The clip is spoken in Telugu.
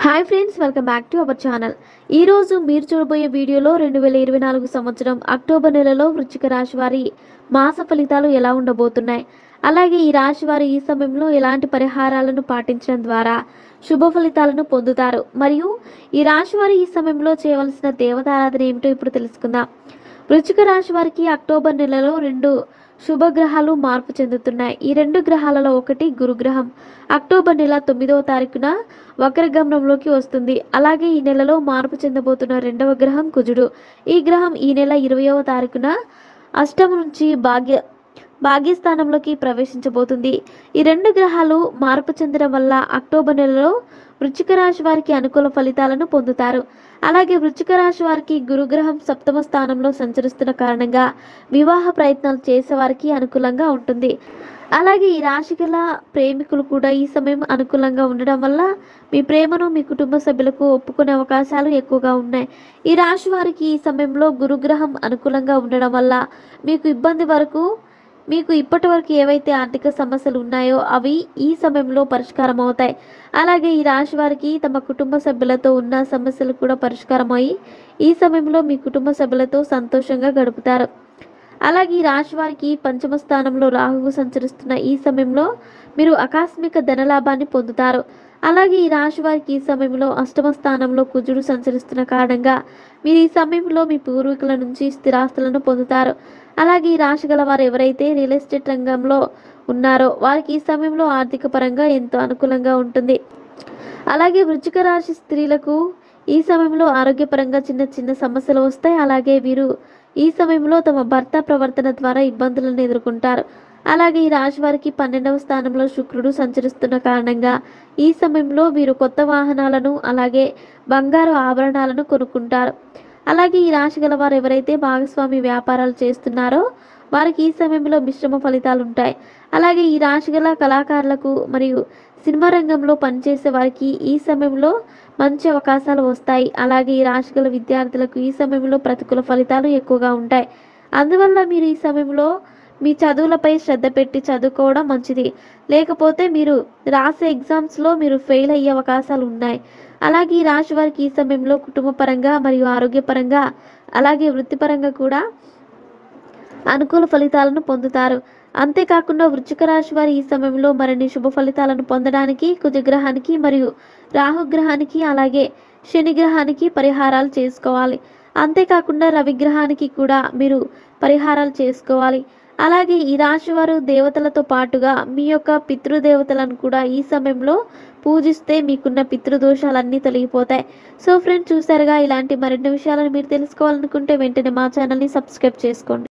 Hi friends, welcome back to our channel. ఈరోజు మీరు చూడబోయే వీడియోలో 2024 సంవత్సరం అక్టోబర్ నెలలో వృశ్చిక రాశి వారి మాస ఫలితాలు ఎలా ఉండబోతున్నాయి, అలాగే ఈ రాశి వారు ఈ సమయంలో ఎలాంటి పరిహారాలను పాటించడం ద్వారా శుభ ఫలితాలను పొందుతారు, మరియు ఈ రాశి వారు ఈ సమయంలో చేయవలసిన దేవతారాధన ఏమిటో ఇప్పుడు తెలుసుకుందాం. వృశ్చిక రాశి వారికి అక్టోబర్ నెలలో రెండు శుభగ్రహాలు మార్పు చెందుతున్నాయి. ఈ రెండు గ్రహాలలో ఒకటి గురుగ్రహం అక్టోబర్ నెల 9వ తారీఖున వక్రగమనంలోకి వస్తుంది. అలాగే ఈ నెలలో మార్పు చెందబోతున్న రెండవ గ్రహం కుజుడు. ఈ గ్రహం ఈ నెల 20వ తారీఖున అష్టమ నుంచి భాగ్యస్థానంలోకి ప్రవేశించబోతుంది. ఈ రెండు గ్రహాలు మార్పు చెందడం వల్ల అక్టోబర్ నెలలో వృశ్చిక రాశి వారికి అనుకూల ఫలితాలను పొందుతారు. అలాగే వృశ్చిక రాశి వారికి గురుగ్రహం సప్తమ స్థానంలో సంచరిస్తున్న కారణంగా వివాహ ప్రయత్నాలు చేసేవారికి అనుకూలంగా ఉంటుంది. అలాగే ఈ రాశి గల ప్రేమికులు కూడా ఈ సమయం అనుకూలంగా ఉండడం వల్ల మీ ప్రేమను మీ కుటుంబ సభ్యులకు ఒప్పుకునే అవకాశాలు ఎక్కువగా ఉన్నాయి. ఈ రాశి వారికి ఈ సమయంలో గురుగ్రహం అనుకూలంగా ఉండడం వల్ల మీకు ఇప్పటి వరకు ఏవైతే ఆర్థిక సమస్యలు ఉన్నాయో అవి ఈ సమయంలో పరిష్కారం అవుతాయి. అలాగే ఈ రాశి వారికి తమ కుటుంబ సభ్యులతో ఉన్న సమస్యలు కూడా పరిష్కారం అయ్యి ఈ సమయంలో మీ కుటుంబ సభ్యులతో సంతోషంగా గడుపుతారు. అలాగే ఈ రాశి వారికి పంచమ స్థానంలో రాహువు సంచరిస్తున్న ఈ సమయంలో మీరు ఆకస్మిక ధనలాభాన్ని పొందుతారు. అలాగే ఈ రాశి వారికి ఈ సమయంలో అష్టమ స్థానంలో కుజుడు సంచరిస్తున్న కారణంగా మీరు ఈ సమయంలో మీ పూర్వీకుల నుంచి స్థిరాస్తులను పొందుతారు. అలాగే ఈ రాశి గల వారు ఎవరైతే రియల్ ఎస్టేట్ రంగంలో ఉన్నారో వారికి ఈ సమయంలో ఆర్థిక పరంగా ఎంతో అనుకూలంగా ఉంటుంది. అలాగే వృశ్చిక రాశి స్త్రీలకు ఈ సమయంలో ఆరోగ్యపరంగా చిన్న చిన్న సమస్యలు వస్తాయి. అలాగే వీరు ఈ సమయంలో తమ భర్త ప్రవర్తన ద్వారా ఇబ్బందులను ఎదుర్కొంటారు. అలాగే ఈ రాశి వారికి 12వ స్థానంలో శుక్రుడు సంచరిస్తున్న కారణంగా ఈ సమయంలో వీరు కొత్త వాహనాలను అలాగే బంగారు ఆభరణాలను కొనుక్కుంటారు. అలాగే ఈ రాశి గల వారు ఎవరైతే భాగస్వామి వ్యాపారాలు చేస్తున్నారో వారికి ఈ సమయంలో మిశ్రమ ఫలితాలు ఉంటాయి. అలాగే ఈ రాశి గల కళాకారులకు మరియు సినిమా రంగంలో పనిచేసే వారికి ఈ సమయంలో మంచి అవకాశాలు వస్తాయి. అలాగే ఈ రాశి గల విద్యార్థులకు ఈ సమయంలో ప్రతికూల ఫలితాలు ఎక్కువగా ఉంటాయి. అందువల్ల మీరు ఈ సమయంలో మీ చదువులపై శ్రద్ధ పెట్టి చదువుకోవడం మంచిది. లేకపోతే మీరు రాసే ఎగ్జామ్స్లో మీరు ఫెయిల్ అయ్యే అవకాశాలు ఉన్నాయి. అలాగే ఈ రాశి వారికి ఈ సమయంలో కుటుంబ పరంగా మరియు ఆరోగ్యపరంగా అలాగే వృత్తిపరంగా కూడా అనుకూల ఫలితాలను పొందుతారు. అంతేకాకుండా వృశ్చిక రాశి వారి ఈ సమయంలో మరిన్ని శుభ ఫలితాలను పొందడానికి కుజగ్రహానికి మరియు రాహుగ్రహానికి అలాగే శనిగ్రహానికి పరిహారాలు చేసుకోవాలి. అంతేకాకుండా రవిగ్రహానికి కూడా మీరు పరిహారాలు చేసుకోవాలి. అలాగే ఈ రాశి వారు దేవతలతో పాటుగా మీ యొక్క పితృదేవతలను కూడా ఈ సమయంలో పూజిస్తే మీకున్న పితృదోషాలన్నీ తొలగిపోతాయి. సో ఫ్రెండ్స్, చూసారుగా, ఇలాంటి మరిన్ని విషయాలను మీరు తెలుసుకోవాలనుకుంటే వెంటనే మా ఛానల్ని సబ్స్క్రైబ్ చేసుకోండి.